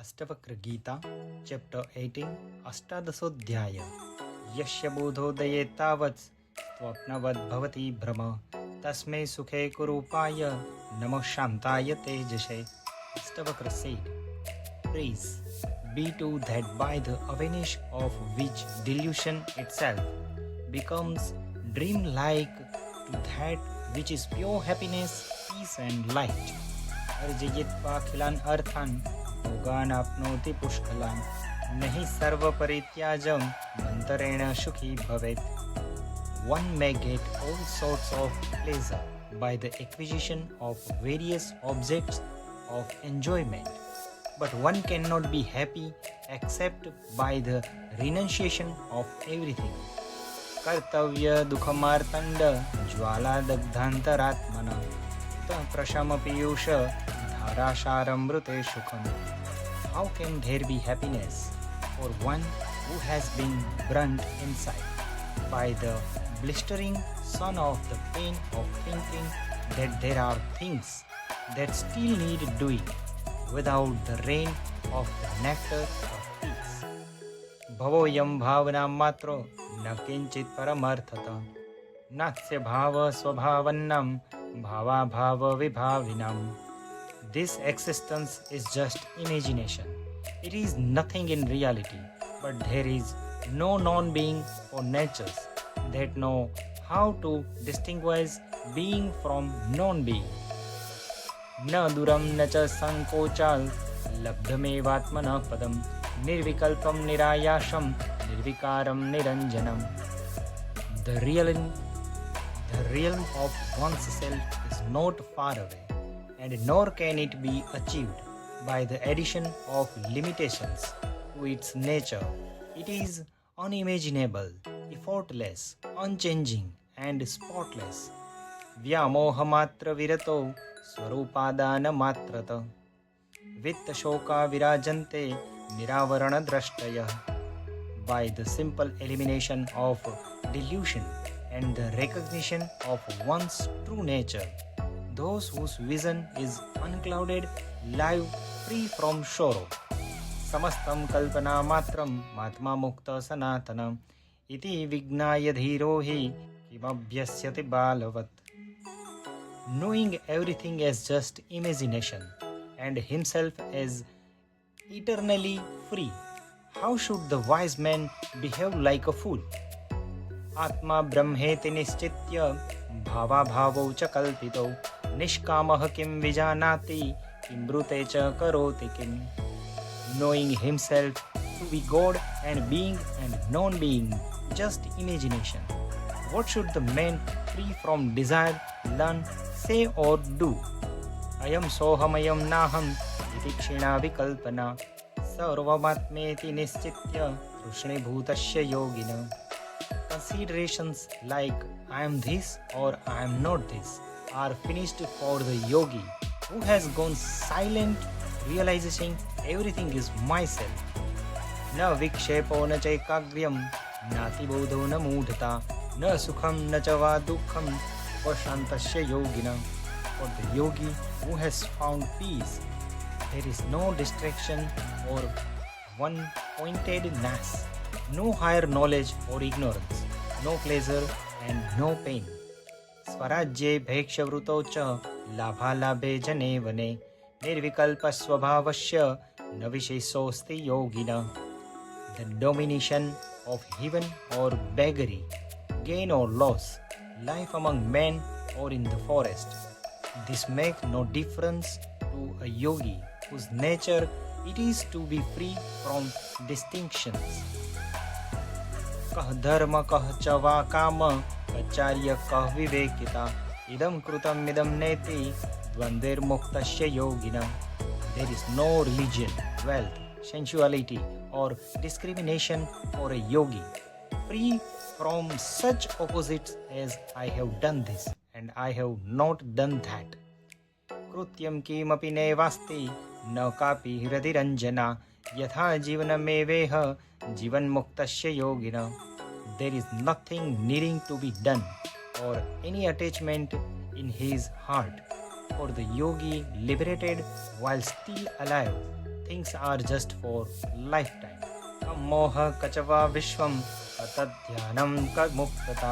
Ashtavakra Gita chapter 18 अष्टादशोऽध्याय यस्य बोधोदये तावत् स्वप्नवद् भवति भ्रम तस्मै सुखे कुरूपाय नमः शान्ताय तेजसे. Ashtavakra said, Praise be to that by the awareness of which delusion itself becomes dream-like to that which is pure happiness, peace and light. अर्जयित्वाखिलान् अर्थान् भोगान् आप्नोति पुष्कलान् नहि सर्वपरित्याजं मन्तरेण सुखी भवेत्. One may get all sorts of pleasure by the acquisition of various objects of enjoyment, but one cannot be happy except by the renunciation of everything. कर्तव्य दुःखमार्तण्ड ज्वालादग्धान्तरात्मना प्रशमपीयूष धारासारमृते सुखम. How can there be happiness for one who has been burnt inside by the blistering sun of the pain of thinking that there are things that still need doing without the rain of the nectar of peace? भवोऽयं भावना मात्रो न किंचित् परमर्थतः नास्य भाव स्वभावन्नं भावाभाव विभाविनम्. This existence is just imagination. It is nothing in reality, but there is no non-being or natures that know how to distinguish being from non-being. न दुरं न च संकोचाल लब्धमेवात्मनः पदम् निर्विकल्पं निरायासं निर्विकारं निरञ्जनम्. The realm of one's self is not far away, and nor can it be achieved by the addition of limitations to its nature. It is unimaginable, effortless, unchanging, and spotless. व्यामोहमात्र विरतो स्वरूपादानमात्रतः वित्तशोका विराजन्ते निरावरणद्रष्टयः. By the simple elimination of delusion and the recognition of one's true nature, those whose vision is unclouded live free from sorrow. समस्तं कल्पनामात्रं मात्मा मुक्त सनातनम् इति विज्ञाय धीरो हि किमभ्यस्यति बालवत्. Knowing everything as just imagination and himself as eternally free, how should the wise man behave like a fool? आत्मा ब्रह्मेति निश्चित्य भावाभावौ च कल्पितौ निष्कामः किं विजानाति किं ब्रूते च करोति किम्. Knowing himself to be God and being and non-being just imagination, what should the man free from desire learn, say or do? अयं सोऽहमयं नाहम् इति क्षीणा विकल्पना सर्वमात्मेति निश्चित्य तृष्णीभूतस्य योगिनः. Considerations like I am this or I am not this are finished for the yogi who has gone silent, realizing everything is myself. न विक्षेपो न चैकाग्र्यं नातिबोधो न मूढता न सुखं न च वा दुःखं वशान्तस्य योगिनः. For the yogi who has found peace, there is no distraction or one-pointedness, no higher knowledge or ignorance, no pleasure and no pain. स्वराज्ये भैक्षवृतौ च लाभालाभे जने वने निर्विकल्पस्वभावस्य न विशेषोऽस्ति योगिनः. The domination of heaven or beggary, gain or loss, life among men or in the forest, this makes no difference to a yogi whose nature it is to be free from distinctions. कः धर्म कः च वा काम आचार्य कः विवेकिता इदं कृतम् इदं नेति द्वन्द्वैर्मुक्तस्य योगिनः. There is no religion, wealth, sensuality or discrimination for a yogi free from such opposites as I have done this and I have not done that. कृत्यं किमपि नैवास्ति न कापि हृदिरञ्जना यथा जीवनमेवेह जीवन्मुक्तस्य योगिनः. There is nothing needing to be done or any attachment in his heart for the yogi liberated while still alive things are just for lifetime. Moha kachava vishwam atadhyanam muktata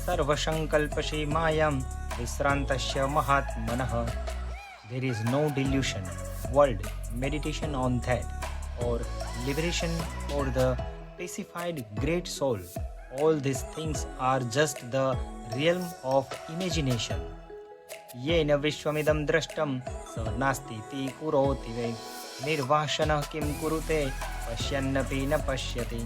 sarvashankalpashi mayam visrantasya mahatmanah. There is no delusion, world, meditation on that, or liberation for the pacified great soul. All these things are just the realm of imagination. येन विश्वमिदं दृष्टं स नास्तीति कुरोति वै निर्वाशनः किं कुरुते पश्यन्नपि न पश्यति.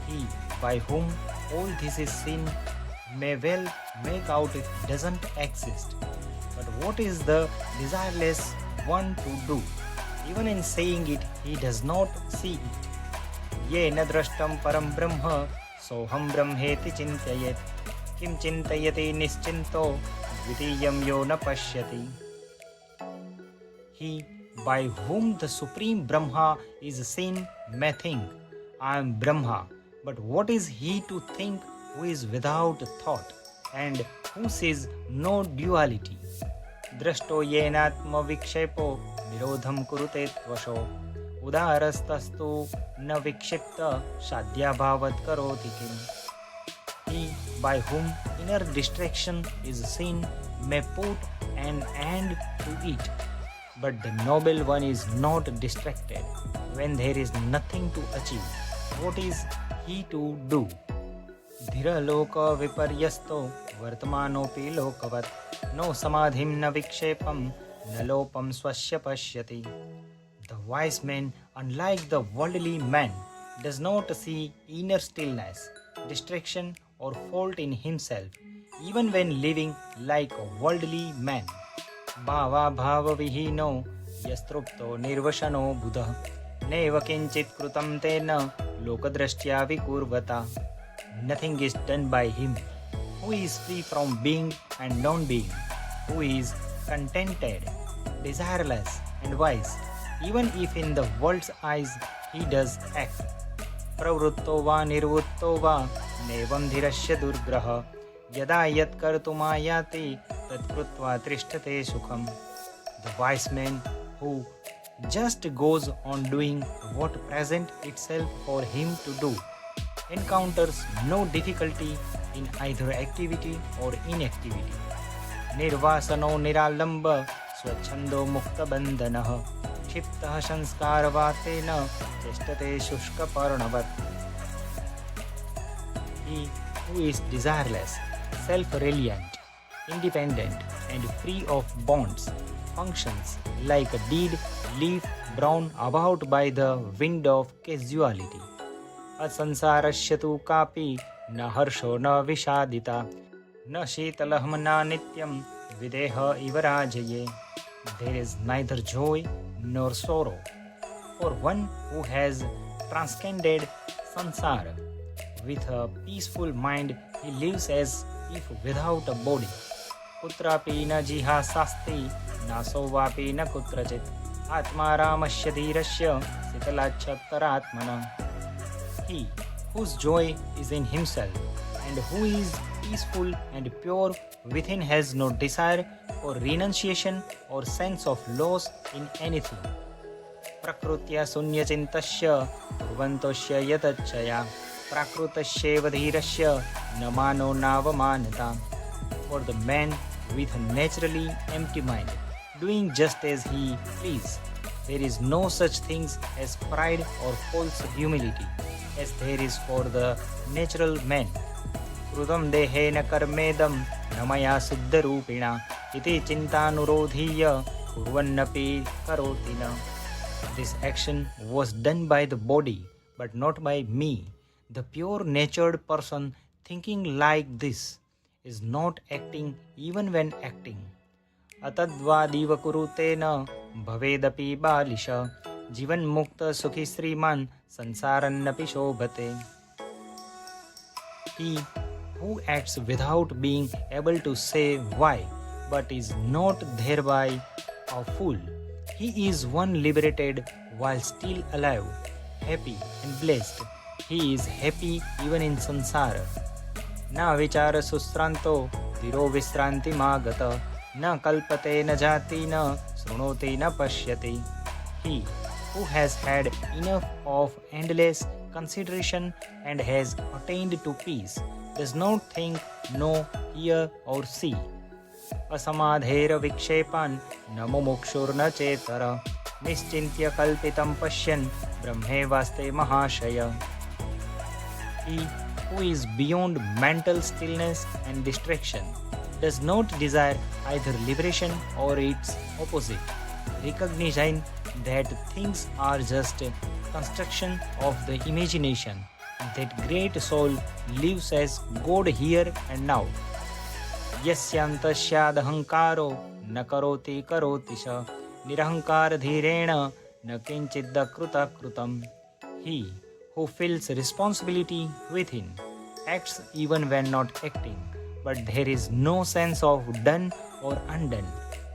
He by whom all this is seen may well make out it doesn't exist. But what is the desireless one to do? Even in saying it, he does not see it. येन दृष्टं परं ब्रह्म सोऽहं ब्रह्मेति चिन्तयेत् किं चिन्तयति निश्चिन्तो द्वितीयं यो न पश्यति. He by whom the supreme Brahma is seen may think, I am Brahma. But what is he to think who is without thought and who sees no duality? Drashto yenatma vikshepo nirodham kurute tvasho udarasthastu na vikshipta shadyabhavat karoti kim. He by whom inner distraction is seen may put an end to it. But the noble one is not distracted when there is nothing to achieve. What is he to do? Dhira loka viparyasto vartamanopi lokavat no samadhim na vikshepam na lopam swasya pashyati. The wise man, unlike the worldly man, does not see inner stillness, distraction or fault in himself, even when living like a worldly man. Bhava bhava vihino yastrupto nirvashano buddha neva kinchit krutam tena lokadrashtya vikurvata. Nothing is done by him who is free from being and non-being, who is contented, desireless and wise, even if in the world's eyes he does act. Pravritto va nirvutto va nevam dhirasya durgraha yada yat kartumayati tat krutva trishtate sukham. The wise man who just goes on doing what presents itself for him to do encounters no difficulty in either activity or inactivity. Nirvasano niralamba swachhando mukta bandhanah क्षिप्तः संस्कारवातेन चेष्टते शुष्कपर्णवत्. He who is desireless, self-reliant, independent and free of bonds functions like a dead leaf blown about by the wind of casuality. Asansarasya tu kapi na harsho na vishadita na shetalaham na nityam videha ivarajaye. There is neither joy nor sorrow for one who has transcended sansara. With a peaceful mind, he lives as if without a body. Kutrapi na jiha sasti naso vapi na kutrachit atma ramasya dhirasya sitalachattaratmana. He whose joy is in himself and who is peaceful and pure within has no desire for renunciation or sense of loss in anything. Prakrutya sunyachintasya kurvantosya yatachaya prakrutasya dhirasya namano navamanata. For the man with a naturally empty mind, doing just as he pleases, there is no such things as pride or false humility as there is for the natural man. Krutam dehena karmedam namaya suddharupina iti chintanurodhiya kurvannapi karotina. This action was done by the body, but not by me. The pure-natured person thinking like this is not acting even when acting. Atadvadiva kurutena bhavedapi balisha jivan mukta sukhi sriman sansarannapi shobhate. He who acts without being able to say why, but is not thereby a fool. He is one liberated while still alive, happy and blessed. He is happy even in sansara. Na vichara susranto dhiro visranti magata na kalpate na jati na srunoti na pashyati. He who has had enough of endless consideration and has attained to peace, does not think, know, hear, or see. असमाधेर विक्षेपान् न मुमुक्षुर्न चेतर निश्चिन्त्य कल्पितं पश्यन् ब्रह्मेवास्ते महाशय. He who is beyond mental stillness and distraction does not desire either liberation or its opposite, recognizing that things are just a construction of the imagination. That great soul lives as God here and now. यस्यान्तस्यादहङ्कारो न करोति करोति च निरहङ्कारधीरेण न किञ्चिदकृतं. He who feels responsibility within acts even when not acting, but there is no sense of done or undone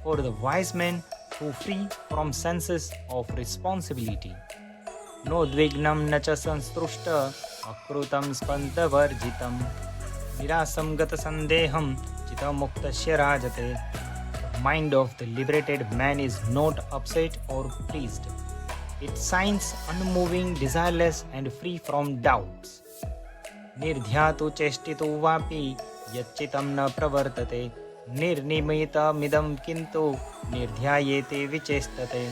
for the wise man who free from senses of responsibility. नोद्विग्नं न च संस्तुष्ट अकृतं स्पन्दवर्जितं निरासं गतसन्देहं चित्तमुक्तस्य राजते. The mind of the liberated man is not upset or pleased. It shines unmoving, desireless, and free from doubts. निर्ध्यातु चेष्टितु वापि यच्चितं न प्रवर्तते निर्निमितमिदं किन्तु निर्ध्यायेते विचेष्टते.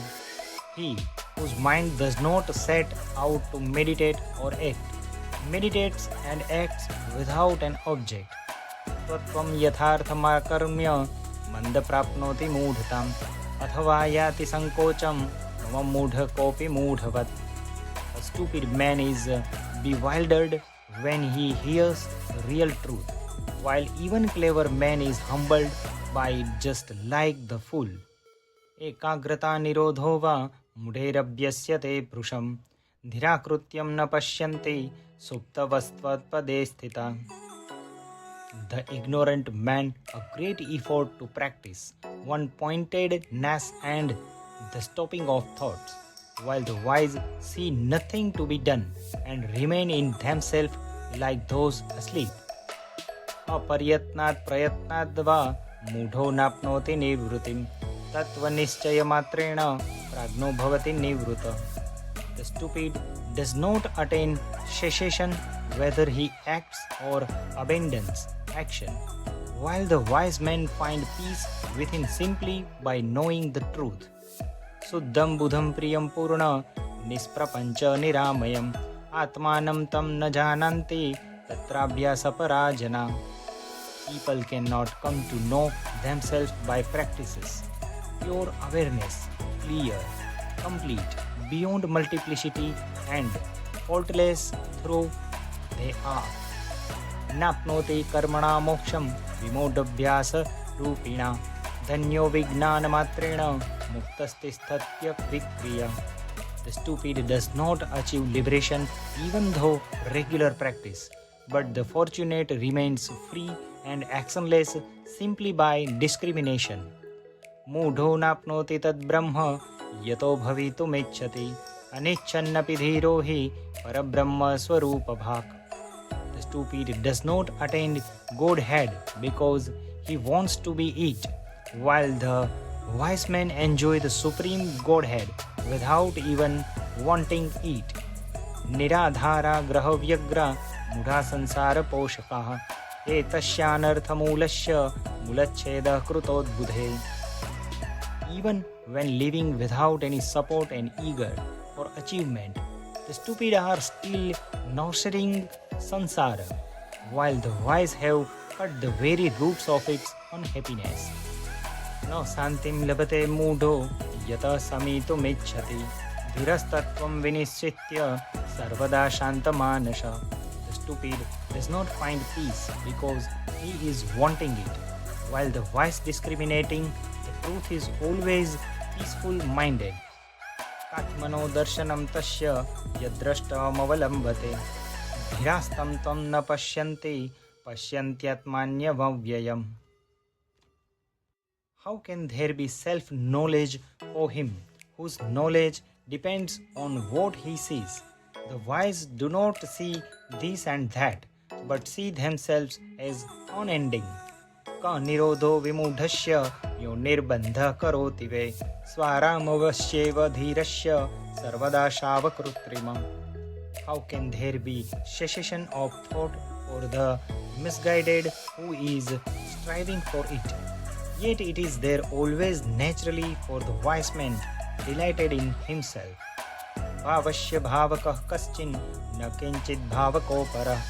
He whose mind does not set out to meditate or act, meditates and acts without an object. त्वं यथार्थमाकर्म्य मन्दप्राप्नोति मूढताम् अथवा याति संकोचं मम मूढ कोऽपि मूढवत्. A stupid man is bewildered when he hears real truth, while even clever man is humbled by it, just like the fool. एकाग्रता निरोधो वा मूढैरभ्यस्यते भृशं धीराकृत्यं न पश्यन्ति सुप्तवस्त्वत्पदे स्थिता. The ignorant man a great effort to practice one-pointedness and the stopping of thoughts, while the wise see nothing to be done and remain in themselves like those asleep. अपर्यत्नात् प्रयत्नाद् वा मूढो नाप्नोति निवृत्तिं तत्त्वनिश्चयमात्रेण प्राज्ञो भवति निवृत्त. The stupid does not attain cessation whether he acts or abandons action, while the wise men find peace within simply by knowing the truth. Suddham buddham priyam purna nisprapancha niramayam atmanam tam na jananti tatrabhyasaparajana. People cannot come to know themselves by practices. Pure awareness, clear, complete, beyond multiplicity and faultless through they are. नाप्नोति कर्मणा मोक्षं विमूढाभ्यास रूपिणा धन्यो विज्ञानमात्रेण मुक्तस्तिष्ठत्य विक्रिया. The stupid does not achieve liberation even though regular practice, but the fortunate remains free and actionless simply by discrimination. मूढो नाप्नोति तद्ब्रह्म यतो भवितुमिच्छति अनिच्छन्नपि धीरो हि परब्रह्म स्वरूपभाक्. The stupid does not attain Godhead because he wants to be it, while the wise men enjoy the supreme Godhead without even wanting it. Niradhara grahavyagra mudha sansara poshakaha etasyanarthamoolasya mulachcheda krutodbudhe. Even when living without any support and eager for achievement, the stupid are still nurturing sansara, while the wise have cut the very roots of its unhappiness. न शान्तिं लभते मूढो यतः शमितुमिच्छति धीरस्तत्त्वं विनिश्चित्य सर्वदा शान्तमानस. The stupid does not find peace because he is wanting it, while the wise discriminating the truth is always peaceful-minded. आत्मनो दर्शनं तस्य यद्द्रष्टमवलम्बते धीरास्तं त्वं न पश्यन्ति पश्यन्त्यात्मान्यव्ययम्. How can there be self-knowledge for him whose knowledge depends on what he sees? The wise do not see this and that, but see themselves as unending. Ka nirodho vimudhasya यो निर्बन्धः करोति वै स्वारामवश्येव धीरस्य सर्वदा शावकृत्रिमम्. How can there be cessation of thought for the misguided who is striving for it? Yet it is there always naturally for the wise man delighted in himself. भावस्य भावकः कश्चिन् न किञ्चित् भावको परः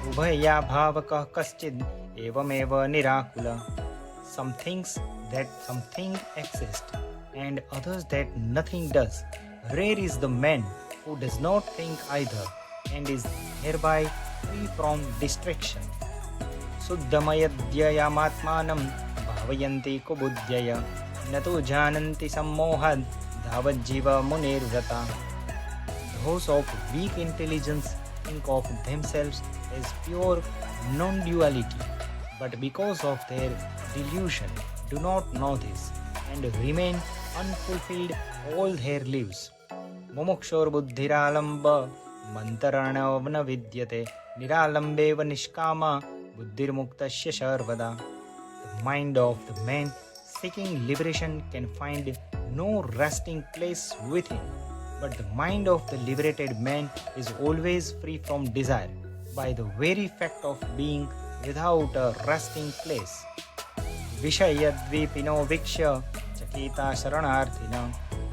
उभया भावकः कश्चित् एवमेव निराकुलः. Some thinks that something exists and others that nothing does. Rare is the man who does not think either and is hereby free from distraction. शुद्धमयद्ययामात्मानं भावयन्ति कुबुद्ध्यय न तु जानन्ति सम्मोहाद् धावज्जीव मुनिर्व्रता. Those of weak intelligence think of themselves as pure non-duality, but because of their delusion do not know this and remain unfulfilled all their lives. मुमुक्षोर्बुद्धिरालम्ब मन्तरणं विद्यते निरालम्बेव निष्कामा बुद्धिर्मुक्तस्य सर्वदा. The mind of the man seeking liberation can find no resting place within, but the mind of the liberated man is always free from desire by the very fact of being without a resting place. विषयद्वीपिनो वीक्ष्य चकिता शरणार्थिनः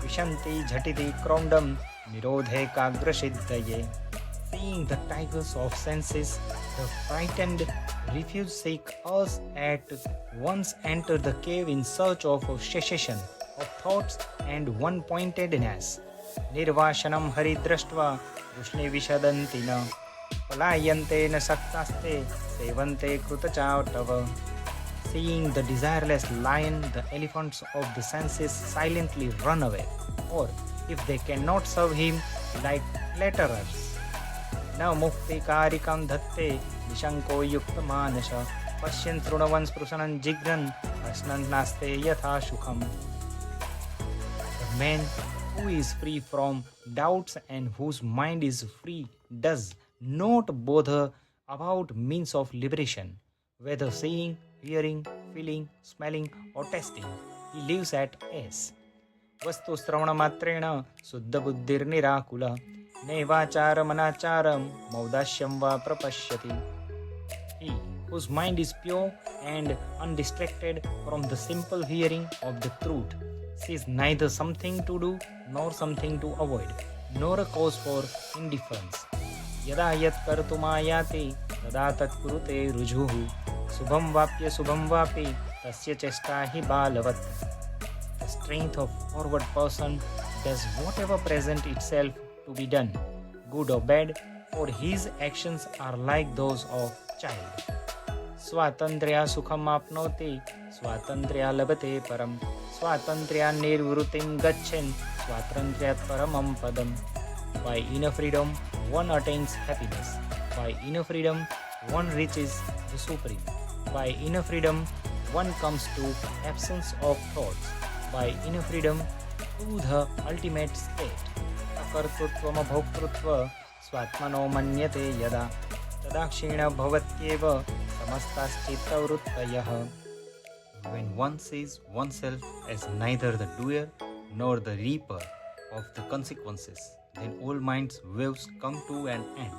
विशन्ति झटिति क्रौण्डं निरोधे काग्रसिद्धये. Seeing the tigers of senses, the frightened refuse seek us at once enter the cave in search of cessation of thoughts and one-pointedness. निर्वाशनं हरिदृष्ट्वा कृष्णे विशदन्ति न पलायन्ते न सक्तास्ते सेवन्ते कृतचाटव. Seeing the desireless lion, the elephants of the senses silently run away, or if they cannot serve him, like flatterers. न मुक्तिकारिकं धत्ते निशङ्को युक्तमानस पश्यन् शृण्वन् स्पृशन् जिघ्रन् हसन् नास्ते यथा सुखम्. The man who is free from doubts and whose mind is free does not bother about means of liberation, whether seeing, hearing, feeling, smelling or tasting. He lives at ease. वस्तु श्रवणमात्रेण शुद्धबुद्धिर्निराकुलः नैवाचारमनाचारं मौदास्यं वा प्रपश्यति. He whose mind is pure and undistracted from the simple hearing of the truth sees neither something to do nor something to avoid, nor a cause for indifference. यदा यत् कर्तुमायाति तदा तत् कुरुते रुजुः शुभं वाप्य तस्य चेष्टा हि बालवत्. The strength of forward person does whatever present itself to be done, good or bad, for his actions are like those of child. स्वातन्त्र्या सुखम् आप्नोति स्वातन्त्र्या लभते परम् स्वातन्त्र्या निर्वृत्तिं गच्छन् स्वातन्त्र्यात् परमं पदम्. By inner freedom one attains happiness. By inner freedom one reaches the supreme. By inner freedom one comes to absence of thoughts. By inner freedom to the ultimate state. अकर्तृत्वम् अभोक्तृत्वं स्वात्मनो मन्यते यदा तदा क्षीण भवत्येव समस्ताश्चित्तवृत्तयः. When one sees oneself as neither the doer nor the reaper of the consequences, then all minds' waves come to an end.